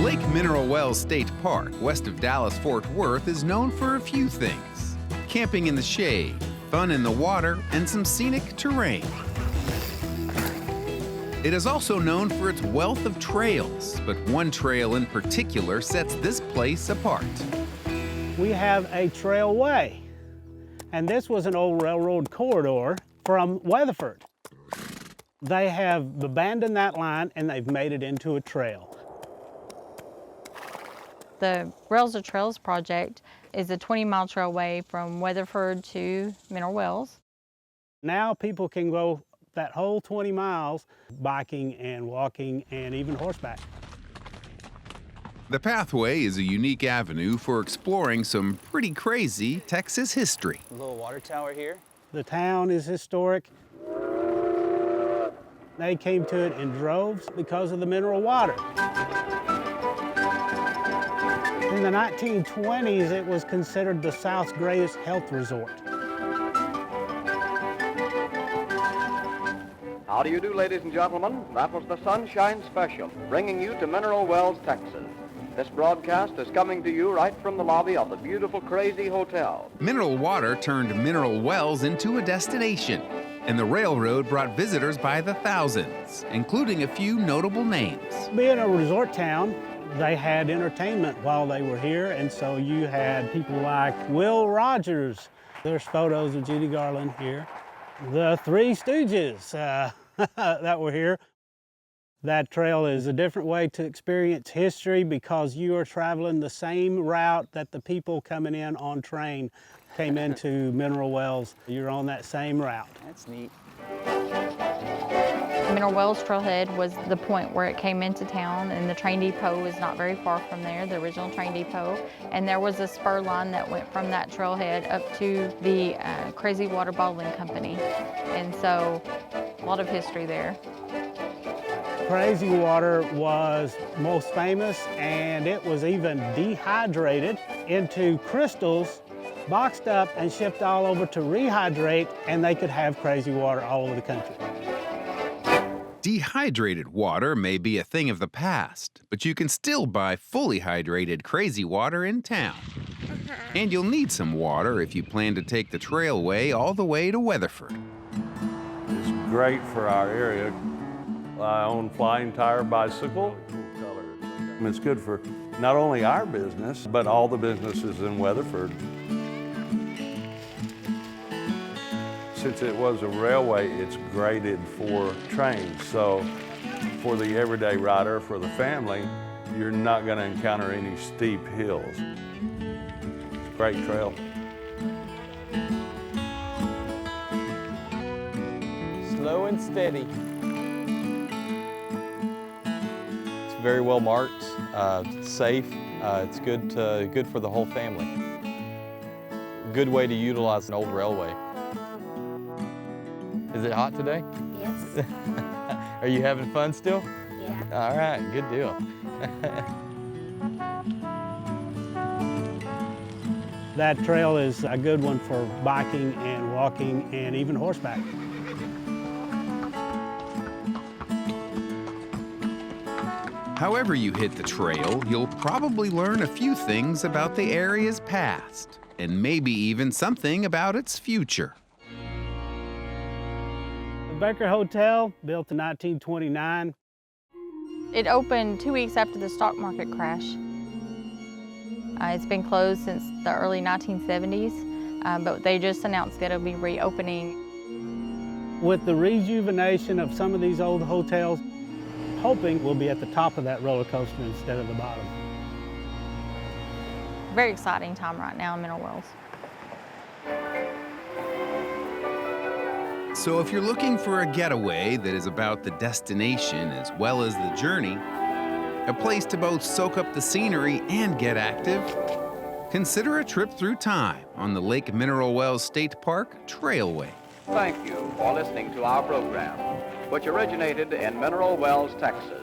Lake Mineral Wells State Park, west of Dallas-Fort Worth, is known for a few things: camping in the shade, fun in the water, and some scenic terrain. It is also known for its wealth of trails, but one trail in particular sets this place apart. We have a trailway, and this was an old railroad corridor from Weatherford. They have abandoned that line and they've made it into a trail. The Rails to Trails project is a 20-mile trailway from Weatherford to Mineral Wells. Now people can go that whole 20 miles biking and walking and even horseback. The pathway is a unique avenue for exploring some pretty crazy Texas history. A little water tower here. The town is historic. They came to it in droves because of the mineral water. In the 1920s, it was considered the South's greatest health resort. How do you do, ladies and gentlemen? That was the Sunshine Special, bringing you to Mineral Wells, Texas. This broadcast is coming to you right from the lobby of the beautiful Crazy Hotel. Mineral water turned mineral wells into a destination, and the railroad brought visitors by the thousands, including a few notable names. Being a resort town, they had entertainment while they were here, and so you had people like Will Rogers. There's photos of Judy Garland here. The Three Stooges that were here. That trail is a different way to experience history because you are traveling the same route that the people coming in on train came into Mineral Wells. You're on that same route. That's neat. Mineral Wells Trailhead was the point where it came into town, and the train depot is not very far from there, the original train depot. And there was a spur line that went from that trailhead up to the Crazy Water Bottling Company. And so, a lot of history there. Crazy Water was most famous, and it was even dehydrated into crystals, boxed up and shipped all over to rehydrate, and they could have crazy water all over the country. Dehydrated water may be a thing of the past, but you can still buy fully hydrated crazy water in town. And you'll need some water if you plan to take the Trailway all the way to Weatherford. It's great for our area. I own Flying Tire Bicycle. It's good for not only our business, but all the businesses in Weatherford. Since it was a railway, it's graded for trains. So for the everyday rider, for the family, you're not going to encounter any steep hills. It's a great trail. Slow and steady. It's very well marked, it's safe, it's good for the whole family. Good way to utilize an old railway. Is it hot today? Yes. Are you having fun still? Yeah. All right, good deal. That trail is a good one for biking and walking and even horseback. However you hit the trail, you'll probably learn a few things about the area's past, and maybe even something about its future. The Baker Hotel, built in 1929. It opened 2 weeks after the stock market crash. It's been closed since the early 1970s, but they just announced that it'll be reopening. With the rejuvenation of some of these old hotels, hoping we'll be at the top of that roller coaster instead of the bottom. Very exciting time right now in Mineral Wells. So if you're looking for a getaway that is about the destination as well as the journey, a place to both soak up the scenery and get active, consider a trip through time on the Lake Mineral Wells State Park Trailway. Thank you for listening to our program, which originated in Mineral Wells, Texas.